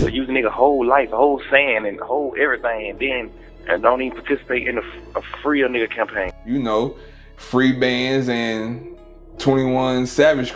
You'll use a nigga whole life, a whole saying, and whole everything, and then don't even participate in a free a nigga campaign. You know, free bands and 21 Savage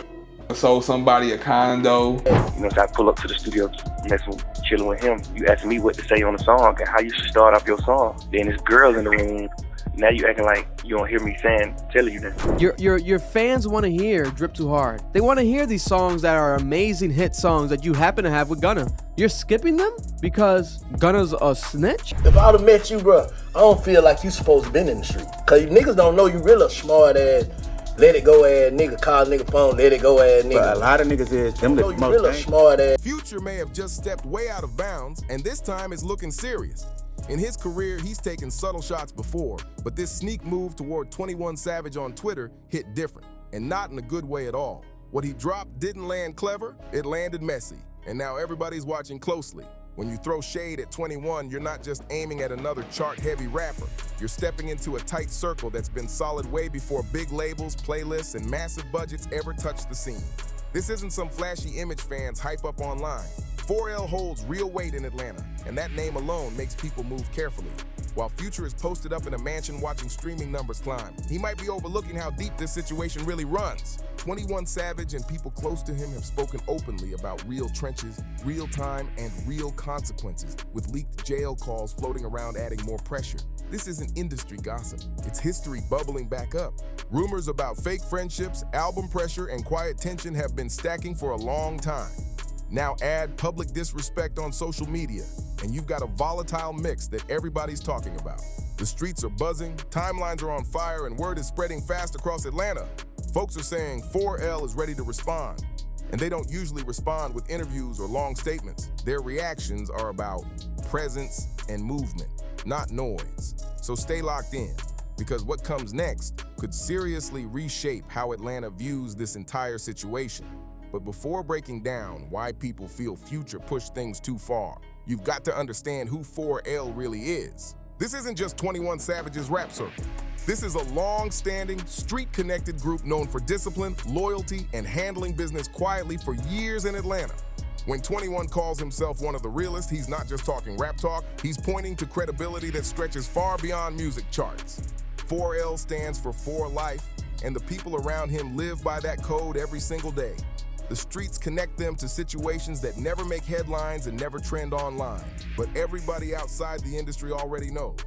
sold somebody a condo. You know, so I pull up to the studio, messing, chilling with him. You asking me what to say on the song and how you should start off your song. Then there's girls in the room. Now you acting like you don't hear me telling you that. Your fans want to hear Drip Too Hard. They want to hear these songs that are amazing hit songs that you happen to have with Gunna. You're skipping them because Gunna's a snitch? If I would've met you, bro, I don't feel like you supposed to been in the street. Cause niggas don't know you really a smart ass, let it go ass nigga, call nigga phone, let it go ass nigga. But a lot of niggas is them the most really smart ass. Future may have just stepped way out of bounds, and this time is looking serious. In his career, he's taken subtle shots before, but this sneak move toward 21 Savage on Twitter hit different, and not in a good way at all. What he dropped didn't land clever, it landed messy, and now everybody's watching closely. When you throw shade at 21, you're not just aiming at another chart-heavy rapper. You're stepping into a tight circle that's been solid way before big labels, playlists, and massive budgets ever touched the scene. This isn't some flashy image fans hype up online. 4L holds real weight in Atlanta, and that name alone makes people move carefully. While Future is posted up in a mansion watching streaming numbers climb, he might be overlooking how deep this situation really runs. 21 Savage and people close to him have spoken openly about real trenches, real time, and real consequences, with leaked jail calls floating around adding more pressure. This isn't industry gossip, it's history bubbling back up. Rumors about fake friendships, album pressure, and quiet tension have been stacking for a long time. Now add public disrespect on social media, and you've got a volatile mix that everybody's talking about. The streets are buzzing, timelines are on fire, and word is spreading fast across Atlanta. Folks are saying 4L is ready to respond, and they don't usually respond with interviews or long statements. Their reactions are about presence and movement, not noise. So stay locked in, because what comes next could seriously reshape how Atlanta views this entire situation. But before breaking down why people feel Future pushed things too far, you've got to understand who 4L really is. This isn't just 21 Savage's rap circle. This is a long-standing, street-connected group known for discipline, loyalty, and handling business quietly for years in Atlanta. When 21 calls himself one of the realest, he's not just talking rap talk, he's pointing to credibility that stretches far beyond music charts. 4L stands for 4 Life, and the people around him live by that code every single day. The streets connect them to situations that never make headlines and never trend online, but everybody outside the industry already knows.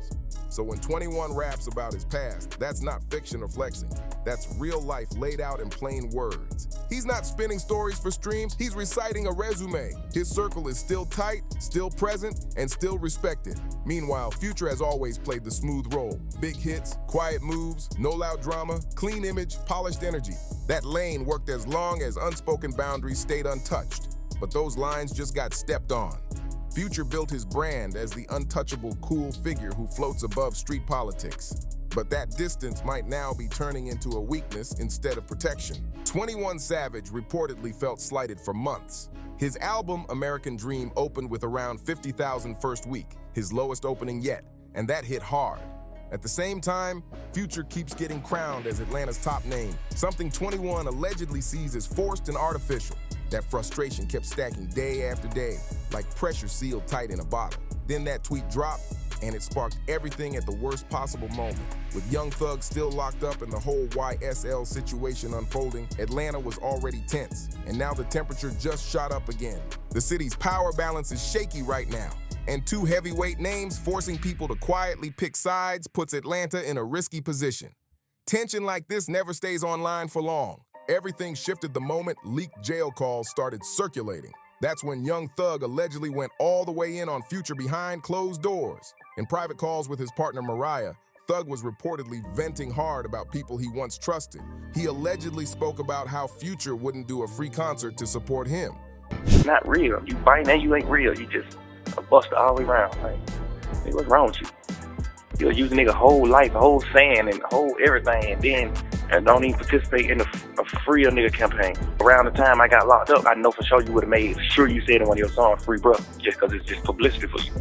So when 21 raps about his past, that's not fiction or flexing. That's real life laid out in plain words. He's not spinning stories for streams, he's reciting a resume. His circle is still tight, still present, and still respected. Meanwhile, Future has always played the smooth role. Big hits, quiet moves, no loud drama, clean image, polished energy. That lane worked as long as unspoken boundaries stayed untouched. But those lines just got stepped on. Future built his brand as the untouchable, cool figure who floats above street politics. But that distance might now be turning into a weakness instead of protection. 21 Savage reportedly felt slighted for months. His album, American Dream, opened with around 50,000 first week, his lowest opening yet, and that hit hard. At the same time, Future keeps getting crowned as Atlanta's top name, something 21 allegedly sees as forced and artificial. That frustration kept stacking day after day, like pressure sealed tight in a bottle. Then that tweet dropped, and it sparked everything at the worst possible moment. With Young Thug still locked up and the whole YSL situation unfolding, Atlanta was already tense, and now the temperature just shot up again. The city's power balance is shaky right now, and 2 heavyweight names forcing people to quietly pick sides puts Atlanta in a risky position. Tension like this never stays online for long. Everything shifted the moment leaked jail calls started circulating. That's when Young Thug allegedly went all the way in on Future behind closed doors. In private calls with his partner Mariah, Thug was reportedly venting hard about people he once trusted. He allegedly spoke about how Future wouldn't do a free concert to support him. Not real. You fighting and you ain't real. You just a buster all the way around. Like, hey, what's wrong with you? You'll use a nigga whole life, a whole saying, and whole everything, and then don't even participate in a free a nigga campaign. Around the time I got locked up, I know for sure you would have made sure you said in one of your songs, "Free Bruh," just because it's just publicity for you.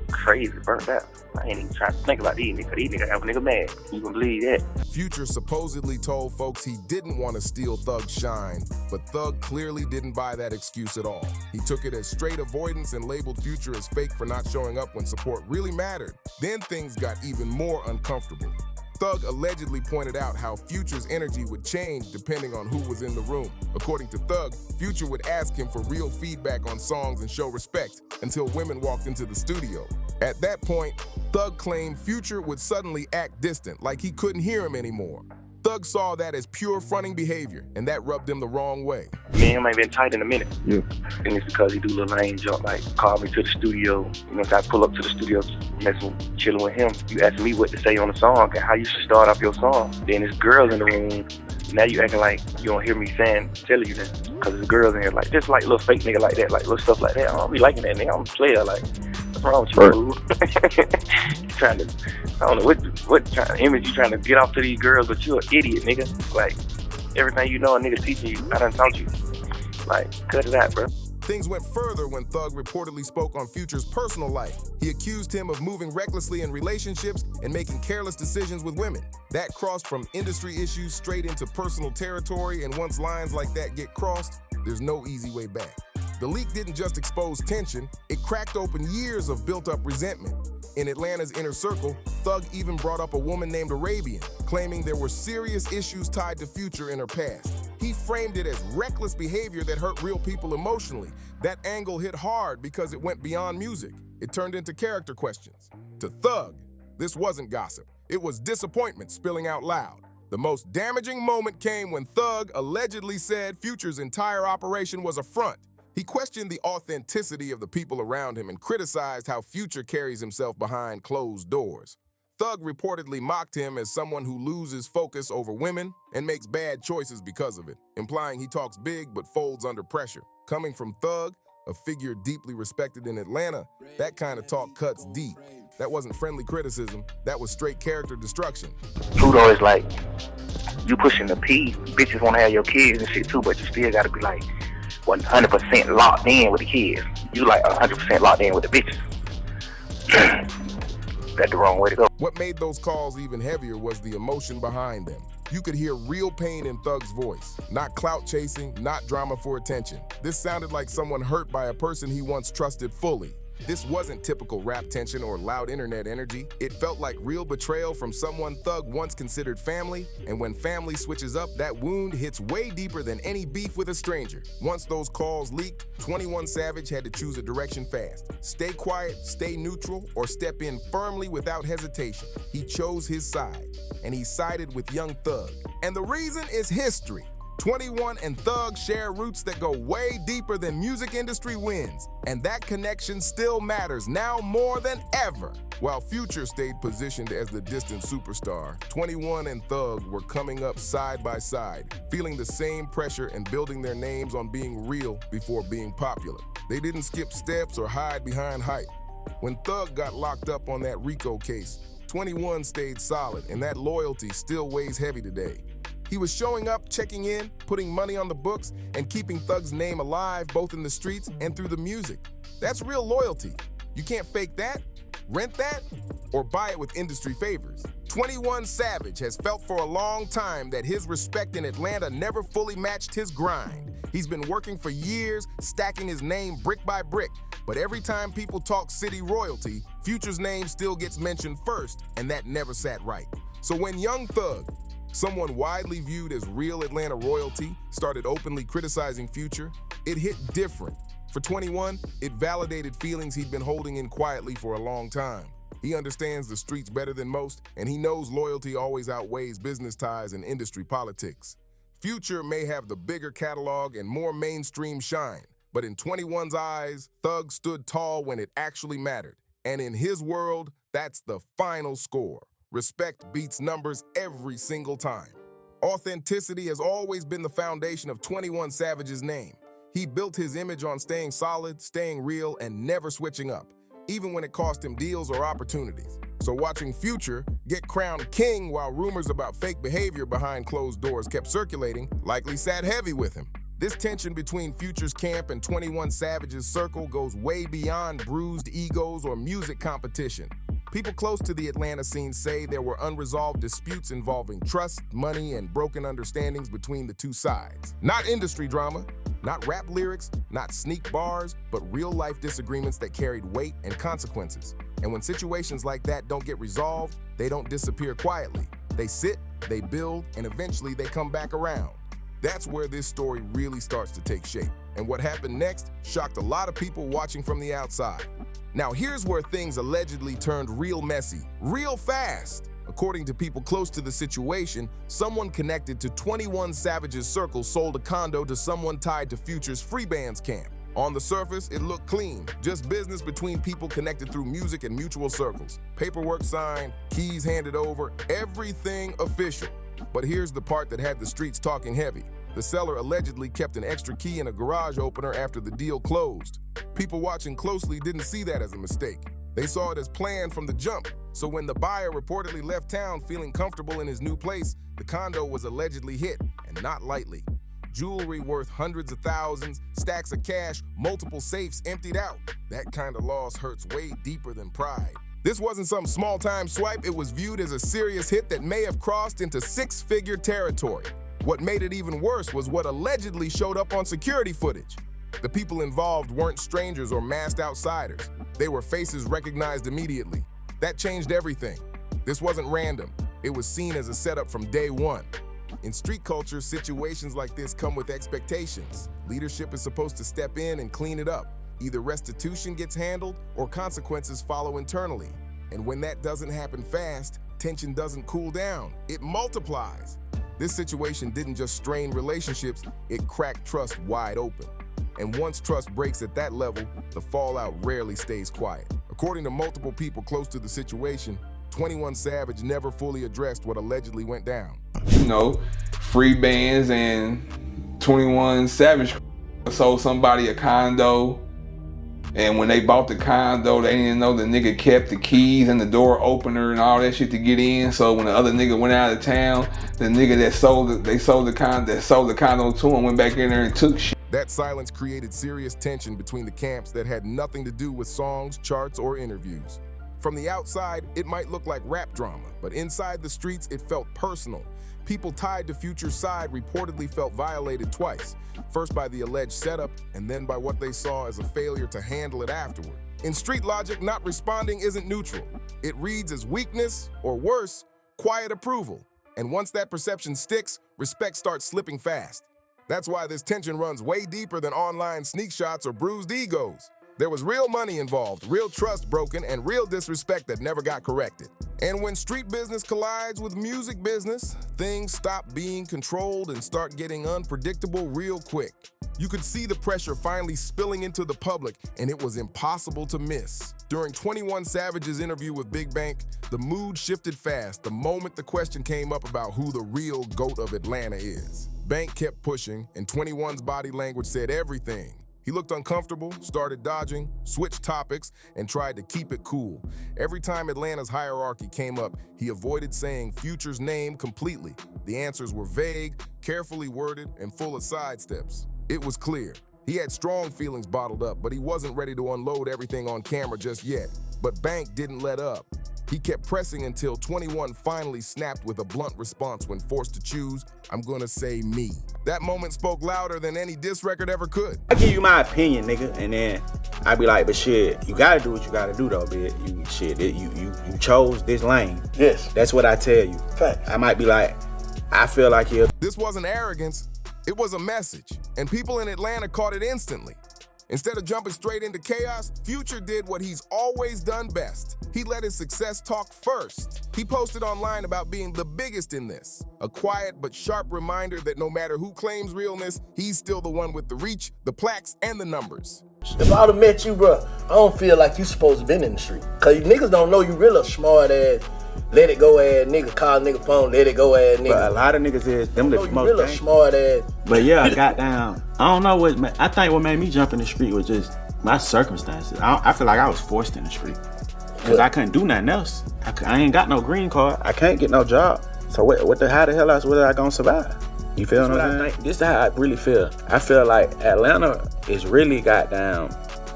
crazy, burnt out. I ain't even trying to think about these niggas. These niggas have a nigga mad. You can believe that. Future supposedly told folks he didn't want to steal Thug's shine, but Thug clearly didn't buy that excuse at all. He took it as straight avoidance and labeled Future as fake for not showing up when support really mattered. Then things got even more uncomfortable. Thug allegedly pointed out how Future's energy would change depending on who was in the room. According to Thug, Future would ask him for real feedback on songs and show respect until women walked into the studio. At that point, Thug claimed Future would suddenly act distant, like he couldn't hear him anymore. Thug saw that as pure fronting behavior, and that rubbed him the wrong way. Me and him ain't been tight in a minute. Yeah. And it's because he do little lame jump, like call me to the studio. You know, I pull up to the studio, messing, chilling with him. You asking me what to say on the song and how you should start off your song. Then there's girls in the room. Now you acting like you don't hear me telling you that. Because there's girls in here, like, just like little fake nigga like that, like little stuff like that. I don't be liking that nigga. I'm a player, like, what's wrong with you, fool? Trying to, I don't know what kind of image you trying to get off to these girls, but you an idiot, nigga. Like, everything you know a nigga teaching you, I done taught you. Like, cut it out, bro. Things went further when Thug reportedly spoke on Future's personal life. He accused him of moving recklessly in relationships and making careless decisions with women. That crossed from industry issues straight into personal territory, and once lines like that get crossed, there's no easy way back. The leak didn't just expose tension, it cracked open years of built-up resentment. In Atlanta's inner circle, Thug even brought up a woman named Arabian, claiming there were serious issues tied to Future in her past. He framed it as reckless behavior that hurt real people emotionally. That angle hit hard because it went beyond music. It turned into character questions. To Thug, this wasn't gossip. It was disappointment spilling out loud. The most damaging moment came when Thug allegedly said Future's entire operation was a front. He questioned the authenticity of the people around him and criticized how Future carries himself behind closed doors. Thug reportedly mocked him as someone who loses focus over women and makes bad choices because of it, implying he talks big but folds under pressure. Coming from Thug, a figure deeply respected in Atlanta, that kind of talk cuts deep. That wasn't friendly criticism, that was straight character destruction. Pluto is like, you pushing the P, bitches want to have your kids and shit too, but you still got to be like 100% locked in with the kids. You like 100% locked in with the bitches. That's the wrong way to go. What made those calls even heavier was the emotion behind them. You could hear real pain in Thug's voice. Not clout chasing, not drama for attention. This sounded like someone hurt by a person he once trusted fully. This wasn't typical rap tension or loud internet energy. It felt like real betrayal from someone Thug once considered family, and when family switches up, that wound hits way deeper than any beef with a stranger. Once those calls leaked, 21 Savage had to choose a direction fast. Stay quiet, stay neutral, or step in firmly without hesitation. He chose his side, and he sided with Young Thug. And the reason is history. 21 and Thug share roots that go way deeper than music industry wins, and that connection still matters now more than ever. While Future stayed positioned as the distant superstar, 21 and Thug were coming up side by side, feeling the same pressure and building their names on being real before being popular. They didn't skip steps or hide behind hype. When Thug got locked up on that RICO case, 21 stayed solid, and that loyalty still weighs heavy today. He was showing up, checking in, putting money on the books, and keeping Thug's name alive both in the streets and through the music. That's real loyalty. You can't fake that, rent that, or buy it with industry favors. 21 Savage has felt for a long time that his respect in Atlanta never fully matched his grind. He's been working for years, stacking his name brick by brick, but every time people talk city royalty, Future's name still gets mentioned first, and that never sat right. So when Young Thug, someone widely viewed as real Atlanta royalty, started openly criticizing Future, it hit different. For 21, it validated feelings he'd been holding in quietly for a long time. He understands the streets better than most, and he knows loyalty always outweighs business ties and industry politics. Future may have the bigger catalog and more mainstream shine, but in 21's eyes, Thug stood tall when it actually mattered. And in his world, that's the final score. Respect beats numbers every single time. Authenticity has always been the foundation of 21 Savage's name. He built his image on staying solid, staying real, and never switching up, even when it cost him deals or opportunities. So watching Future get crowned king while rumors about fake behavior behind closed doors kept circulating likely sat heavy with him. This tension between Future's camp and 21 Savage's circle goes way beyond bruised egos or music competition. People close to the Atlanta scene say there were unresolved disputes involving trust, money, and broken understandings between the two sides. Not industry drama, not rap lyrics, not sneak bars, but real-life disagreements that carried weight and consequences. And when situations like that don't get resolved, they don't disappear quietly. They sit, they build, and eventually they come back around. That's where this story really starts to take shape. And what happened next shocked a lot of people watching from the outside. Now here's where things allegedly turned real messy, real fast. According to people close to the situation, someone connected to 21 Savage's circle sold a condo to someone tied to Future's free bands camp. On the surface, it looked clean, just business between people connected through music and mutual circles. Paperwork signed, keys handed over, everything official. But here's the part that had the streets talking heavy. The seller allegedly kept an extra key in a garage opener after the deal closed. People watching closely didn't see that as a mistake. They saw it as planned from the jump. So when the buyer reportedly left town feeling comfortable in his new place, the condo was allegedly hit, and not lightly. Jewelry worth hundreds of thousands, stacks of cash, multiple safes emptied out. That kind of loss hurts way deeper than pride. This wasn't some small-time swipe, it was viewed as a serious hit that may have crossed into six-figure territory. What made it even worse was what allegedly showed up on security footage. The people involved weren't strangers or masked outsiders. They were faces recognized immediately. That changed everything. This wasn't random. It was seen as a setup from day one. In street culture, situations like this come with expectations. Leadership is supposed to step in and clean it up. Either restitution gets handled or consequences follow internally. And when that doesn't happen fast, tension doesn't cool down, it multiplies. This situation didn't just strain relationships, it cracked trust wide open. And once trust breaks at that level, the fallout rarely stays quiet. According to multiple people close to the situation, 21 Savage never fully addressed what allegedly went down. You know, free bands and 21 Savage sold somebody a condo. And when they bought the condo, they didn't know the nigga kept the keys and the door opener and all that shit to get in. So when the other nigga went out of town, the nigga that sold the condo to him went back in there and took shit. That silence created serious tension between the camps that had nothing to do with songs, charts, or interviews. From the outside, it might look like rap drama, but inside the streets, it felt personal. People tied to Future's side reportedly felt violated twice, first by the alleged setup and then by what they saw as a failure to handle it afterward. In street logic, not responding isn't neutral. It reads as weakness, or worse, quiet approval. And once that perception sticks, respect starts slipping fast. That's why this tension runs way deeper than online sneak shots or bruised egos. There was real money involved, real trust broken, and real disrespect that never got corrected. And when street business collides with music business, things stop being controlled and start getting unpredictable real quick. You could see the pressure finally spilling into the public, and it was impossible to miss. During 21 Savage's interview with Big Bank, the mood shifted fast the moment the question came up about who the real GOAT of Atlanta is. Bank kept pushing, and 21's body language said everything. He looked uncomfortable, started dodging, switched topics, and tried to keep it cool. Every time Atlanta's hierarchy came up, he avoided saying Future's name completely. The answers were vague, carefully worded, and full of sidesteps. It was clear. He had strong feelings bottled up, but he wasn't ready to unload everything on camera just yet. But Bank didn't let up. He kept pressing until 21 finally snapped with a blunt response when forced to choose, "I'm gonna say me." That moment spoke louder than any diss record ever could. I give you my opinion, nigga, and then I be like, but shit, you gotta do what you gotta do though, bitch. You chose this lane. Yes. That's what I tell you. Fact. I might be like, I feel like you're. This wasn't arrogance, it was a message, and people in Atlanta caught it instantly. Instead of jumping straight into chaos, Future did what he's always done best. He let his success talk first. He posted online about being the biggest in this. A quiet but sharp reminder that no matter who claims realness, he's still the one with the reach, the plaques, and the numbers. If I'd have met you, bro, I don't feel like you supposed to been in the street. Cause you niggas don't know you really a smart ass, let it go ass nigga, call nigga phone, let it go ass nigga. But a lot of niggas is them the you most really a smart ass. But yeah, I got down. I don't know I think what made me jump in the street was just my circumstances. I feel like I was forced in the street. Cause I couldn't do nothing else. I ain't got no green card. I can't get no job. So how the hell else was I gonna survive? You feel what I'm saying? This is how I really feel. I feel like Atlanta is really goddamn,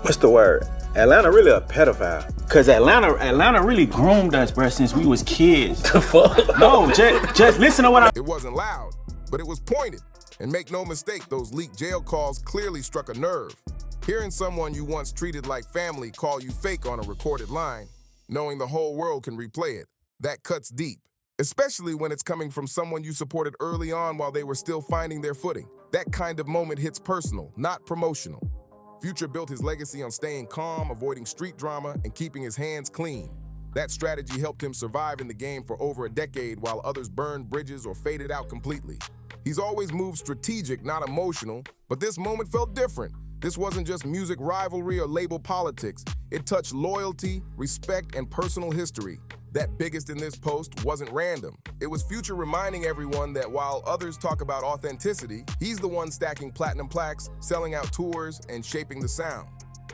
what's the word? Atlanta really a pedophile. Cause Atlanta really groomed us, bro, since we was kids. The fuck? No, just listen to what It wasn't loud, but it was pointed. And make no mistake, those leaked jail calls clearly struck a nerve. Hearing someone you once treated like family call you fake on a recorded line, knowing the whole world can replay it, that cuts deep. Especially when it's coming from someone you supported early on while they were still finding their footing. That kind of moment hits personal, not promotional. Future built his legacy on staying calm, avoiding street drama, and keeping his hands clean. That strategy helped him survive in the game for over a decade while others burned bridges or faded out completely. He's always moved strategic, not emotional, but this moment felt different. This wasn't just music rivalry or label politics. It touched loyalty, respect, and personal history. That biggest in this post wasn't random. It was Future reminding everyone that while others talk about authenticity, he's the one stacking platinum plaques, selling out tours, and shaping the sound.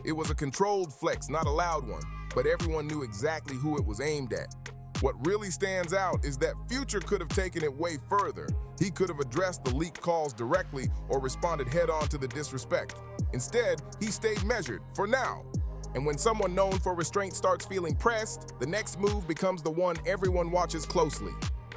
It was a controlled flex, not a loud one, but everyone knew exactly who it was aimed at. What really stands out is that Future could have taken it way further. He could have addressed the leaked calls directly or responded head-on to the disrespect. Instead, he stayed measured, for now. And when someone known for restraint starts feeling pressed, the next move becomes the one everyone watches closely.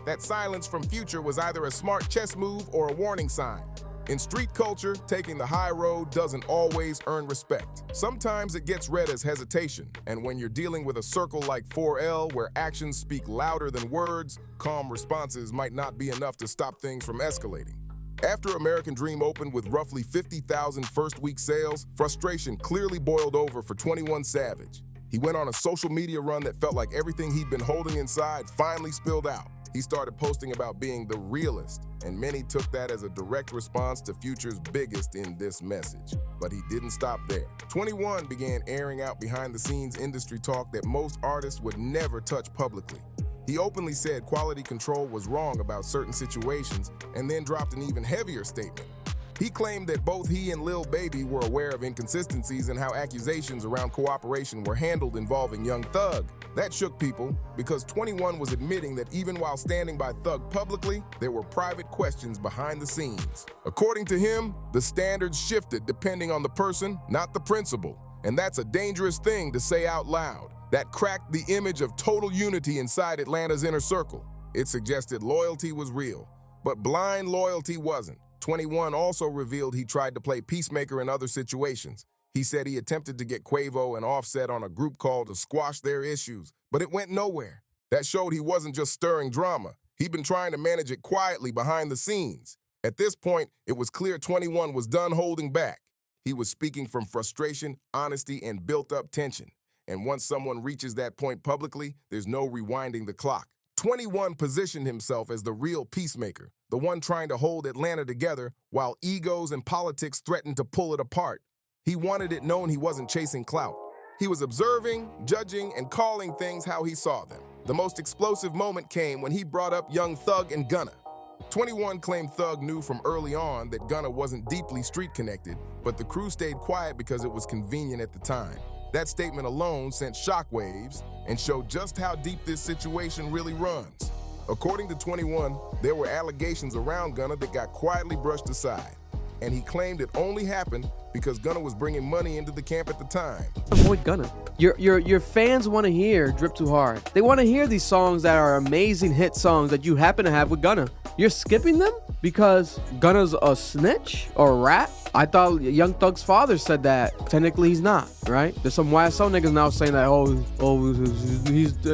That silence from Future was either a smart chess move or a warning sign. In street culture, taking the high road doesn't always earn respect. Sometimes it gets read as hesitation, and when you're dealing with a circle like 4L where actions speak louder than words, calm responses might not be enough to stop things from escalating. After American Dream opened with roughly 50,000 first-week sales, frustration clearly boiled over for 21 Savage. He went on a social media run that felt like everything he'd been holding inside finally spilled out. He started posting about being the realest, and many took that as a direct response to Future's biggest in this message. But he didn't stop there. 21 began airing out behind-the-scenes industry talk that most artists would never touch publicly. He openly said quality control was wrong about certain situations and then dropped an even heavier statement. He claimed that both he and Lil Baby were aware of inconsistencies in how accusations around cooperation were handled involving Young Thug. That shook people because 21 was admitting that even while standing by Thug publicly, there were private questions behind the scenes. According to him, the standards shifted depending on the person, not the principle. And that's a dangerous thing to say out loud. That cracked the image of total unity inside Atlanta's inner circle. It suggested loyalty was real, but blind loyalty wasn't. 21 also revealed he tried to play peacemaker in other situations. He said he attempted to get Quavo and Offset on a group call to squash their issues, but it went nowhere. That showed he wasn't just stirring drama. He'd been trying to manage it quietly behind the scenes. At this point, it was clear 21 was done holding back. He was speaking from frustration, honesty, and built-up tension. And once someone reaches that point publicly, there's no rewinding the clock. 21 positioned himself as the real peacemaker, the one trying to hold Atlanta together while egos and politics threatened to pull it apart. He wanted it known he wasn't chasing clout. He was observing, judging, and calling things how he saw them. The most explosive moment came when he brought up Young Thug and Gunna. 21 claimed Thug knew from early on that Gunna wasn't deeply street-connected, but the crew stayed quiet because it was convenient at the time. That statement alone sent shockwaves and showed just how deep this situation really runs. According to 21, there were allegations around Gunna that got quietly brushed aside, and he claimed it only happened because Gunna was bringing money into the camp at the time. Avoid Gunna. Your fans want to hear Drip Too Hard. They want to hear these songs that are amazing hit songs that you happen to have with Gunna. You're skipping them because Gunna's a snitch or a rat? I thought Young Thug's father said that. Technically, he's not, right? There's some YSL niggas now saying that,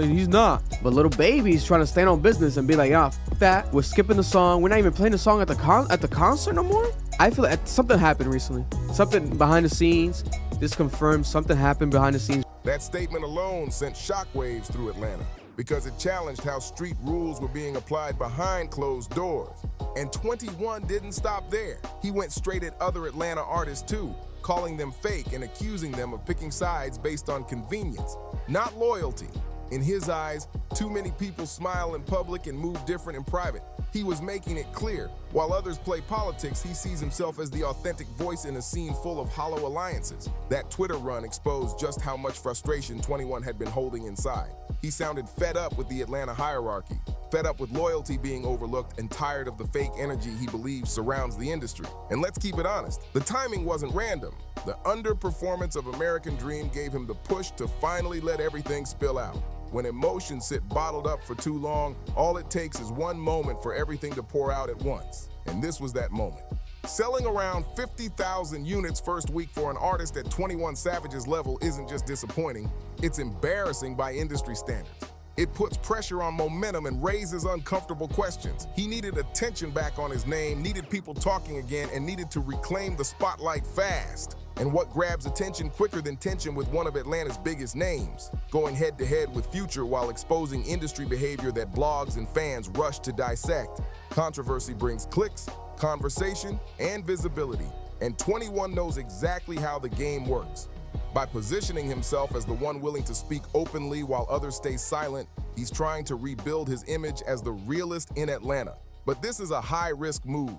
he's not. But Lil Baby's trying to stand on business and be like, yeah, f that. We're skipping the song. We're not even playing the song at the concert no more? I feel like something happened recently. Something behind the scenes. This confirms something happened behind the scenes. That statement alone sent shockwaves through Atlanta because it challenged how street rules were being applied behind closed doors. And 21 didn't stop there. He went straight at other Atlanta artists too, calling them fake and accusing them of picking sides based on convenience, not loyalty. In his eyes, too many people smile in public and move different in private. He was making it clear, while others play politics, he sees himself as the authentic voice in a scene full of hollow alliances. That Twitter run exposed just how much frustration 21 had been holding inside. He sounded fed up with the Atlanta hierarchy, fed up with loyalty being overlooked and tired of the fake energy he believes surrounds the industry. And let's keep it honest, the timing wasn't random. The underperformance of American Dream gave him the push to finally let everything spill out. When emotions sit bottled up for too long, all it takes is one moment for everything to pour out at once. And this was that moment. Selling around 50,000 units first week for an artist at 21 Savage's level isn't just disappointing, it's embarrassing by industry standards. It puts pressure on momentum and raises uncomfortable questions. He needed attention back on his name, needed people talking again, and needed to reclaim the spotlight fast. And what grabs attention quicker than tension with one of Atlanta's biggest names? Going head-to-head with Future while exposing industry behavior that blogs and fans rush to dissect. Controversy brings clicks, conversation, and visibility. And 21 knows exactly how the game works. By positioning himself as the one willing to speak openly while others stay silent, he's trying to rebuild his image as the realest in Atlanta. But this is a high-risk move.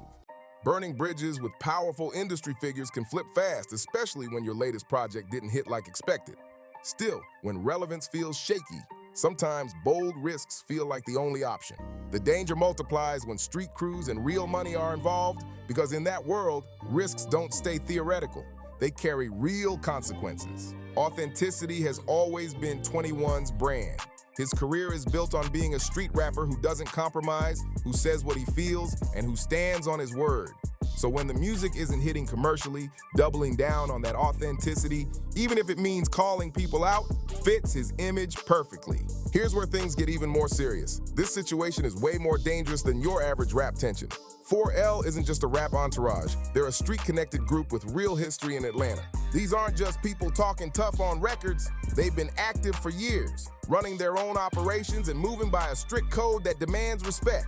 Burning bridges with powerful industry figures can flip fast, especially when your latest project didn't hit like expected. Still, when relevance feels shaky, sometimes bold risks feel like the only option. The danger multiplies when street crews and real money are involved, because in that world, risks don't stay theoretical. They carry real consequences. Authenticity has always been 21's brand. His career is built on being a street rapper who doesn't compromise, who says what he feels, and who stands on his word. So when the music isn't hitting commercially, doubling down on that authenticity, even if it means calling people out, fits his image perfectly. Here's where things get even more serious. This situation is way more dangerous than your average rap tension. 4L isn't just a rap entourage. They're a street-connected group with real history in Atlanta. These aren't just people talking tough on records. They've been active for years, running their own operations and moving by a strict code that demands respect.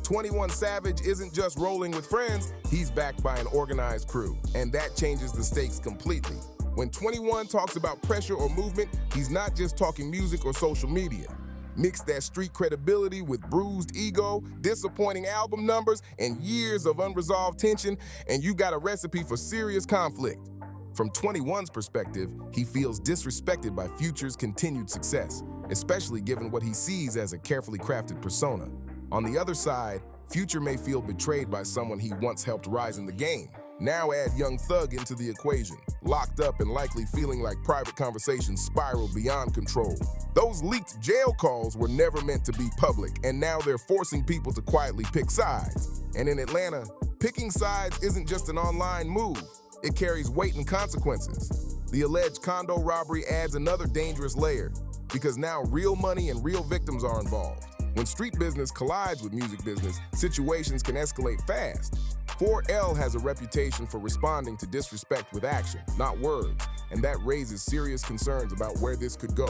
21 Savage isn't just rolling with friends, he's backed by an organized crew. And that changes the stakes completely. When 21 talks about pressure or movement, he's not just talking music or social media. Mix that street credibility with bruised ego, disappointing album numbers, and years of unresolved tension, and you got a recipe for serious conflict. From 21's perspective, he feels disrespected by Future's continued success, especially given what he sees as a carefully crafted persona. On the other side, Future may feel betrayed by someone he once helped rise in the game. Now add Young Thug into the equation, locked up and likely feeling like private conversations spiral beyond control. Those leaked jail calls were never meant to be public, and now they're forcing people to quietly pick sides. And in Atlanta, picking sides isn't just an online move. It carries weight and consequences. The alleged condo robbery adds another dangerous layer, because now real money and real victims are involved. When street business collides with music business, situations can escalate fast. 4L has a reputation for responding to disrespect with action, not words, and that raises serious concerns about where this could go.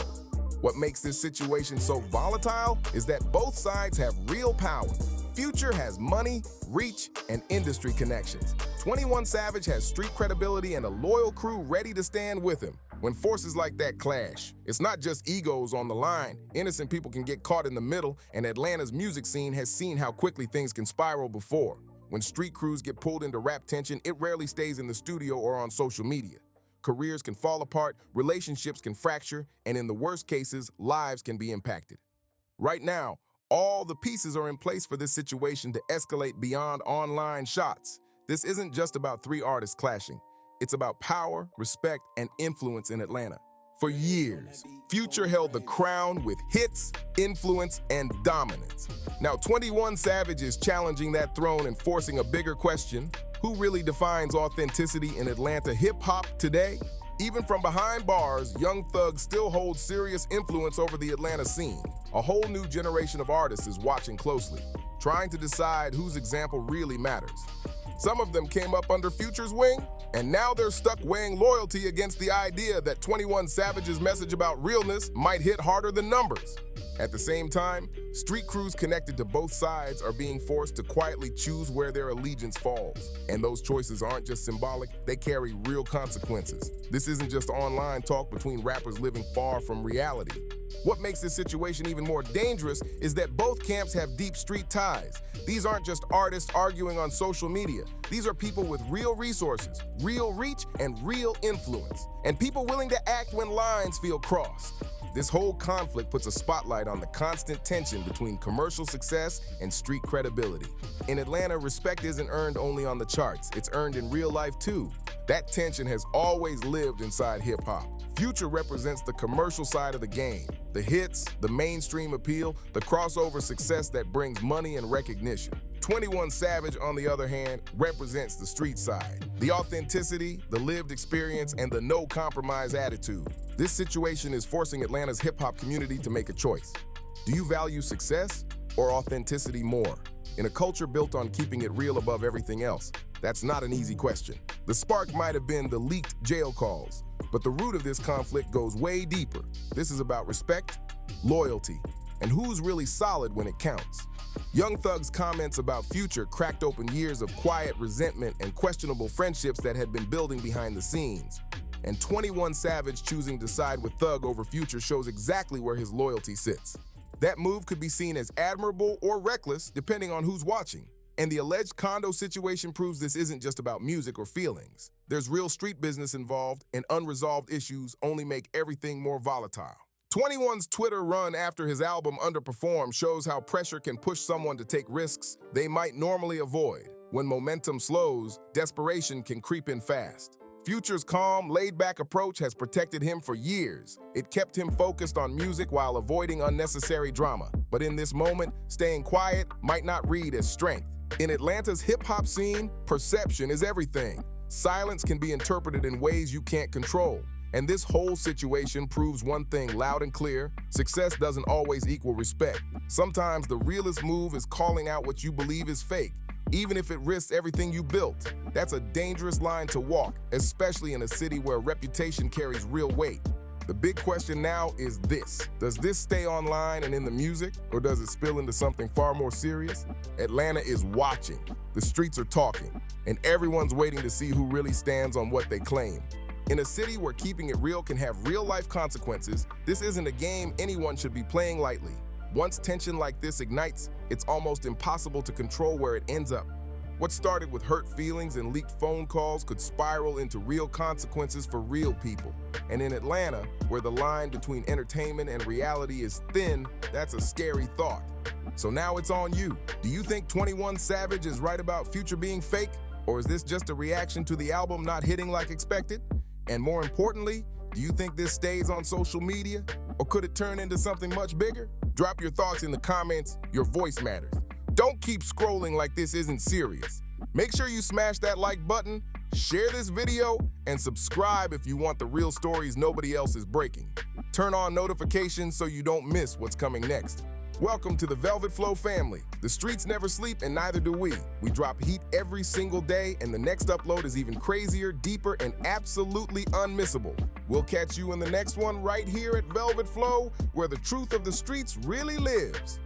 What makes this situation so volatile is that both sides have real power. Future has money, reach, and industry connections. 21 Savage has street credibility and a loyal crew ready to stand with him. When forces like that clash, it's not just egos on the line. Innocent people can get caught in the middle, and Atlanta's music scene has seen how quickly things can spiral before. When street crews get pulled into rap tension, it rarely stays in the studio or on social media. Careers can fall apart, relationships can fracture, and in the worst cases, lives can be impacted. Right now, all the pieces are in place for this situation to escalate beyond online shots. This isn't just about three artists clashing. It's about power, respect, and influence in Atlanta. For years, Future held the crown with hits, influence, and dominance. Now 21 Savage is challenging that throne and forcing a bigger question. Who really defines authenticity in Atlanta hip-hop today? Even from behind bars, Young Thug still holds serious influence over the Atlanta scene. A whole new generation of artists is watching closely, trying to decide whose example really matters. Some of them came up under Future's wing, and now they're stuck weighing loyalty against the idea that 21 Savage's message about realness might hit harder than numbers. At the same time, street crews connected to both sides are being forced to quietly choose where their allegiance falls. And those choices aren't just symbolic, they carry real consequences. This isn't just online talk between rappers living far from reality. What makes this situation even more dangerous is that both camps have deep street ties. These aren't just artists arguing on social media. These are people with real resources, real reach, and real influence. And people willing to act when lines feel crossed. This whole conflict puts a spotlight on the constant tension between commercial success and street credibility. In Atlanta, respect isn't earned only on the charts, it's earned in real life too. That tension has always lived inside hip-hop. Future represents the commercial side of the game. The hits, the mainstream appeal, the crossover success that brings money and recognition. 21 Savage, on the other hand, represents the street side. The authenticity, the lived experience, and the no-compromise attitude. This situation is forcing Atlanta's hip-hop community to make a choice. Do you value success or authenticity more? In a culture built on keeping it real above everything else, that's not an easy question. The spark might have been the leaked jail calls, but the root of this conflict goes way deeper. This is about respect, loyalty, and who's really solid when it counts. Young Thug's comments about Future cracked open years of quiet resentment and questionable friendships that had been building behind the scenes. And 21 Savage choosing to side with Thug over Future shows exactly where his loyalty sits. That move could be seen as admirable or reckless, depending on who's watching. And the alleged condo situation proves this isn't just about music or feelings. There's real street business involved, and unresolved issues only make everything more volatile. 21's Twitter run after his album underperformed shows how pressure can push someone to take risks they might normally avoid. When momentum slows, desperation can creep in fast. Future's calm, laid-back approach has protected him for years. It kept him focused on music while avoiding unnecessary drama. But in this moment, staying quiet might not read as strength. In Atlanta's hip-hop scene, perception is everything. Silence can be interpreted in ways you can't control. And this whole situation proves one thing loud and clear: success doesn't always equal respect. Sometimes the realest move is calling out what you believe is fake, even if it risks everything you built. That's a dangerous line to walk, especially in a city where reputation carries real weight. The big question now is this: does this stay online and in the music, or does it spill into something far more serious? Atlanta is watching, the streets are talking, and everyone's waiting to see who really stands on what they claim. In a city where keeping it real can have real-life consequences, this isn't a game anyone should be playing lightly. Once tension like this ignites, it's almost impossible to control where it ends up. What started with hurt feelings and leaked phone calls could spiral into real consequences for real people. And in Atlanta, where the line between entertainment and reality is thin, that's a scary thought. So now it's on you. Do you think 21 Savage is right about Future being fake? Or is this just a reaction to the album not hitting like expected? And more importantly, do you think this stays on social media? Or could it turn into something much bigger? Drop your thoughts in the comments. Your voice matters. Don't keep scrolling like this isn't serious. Make sure you smash that like button, share this video, and subscribe if you want the real stories nobody else is breaking. Turn on notifications so you don't miss what's coming next. Welcome to the Velvet Flow family. The streets never sleep, and neither do we. We drop heat every single day, and the next upload is even crazier, deeper, and absolutely unmissable. We'll catch you in the next one right here at Velvet Flow, where the truth of the streets really lives.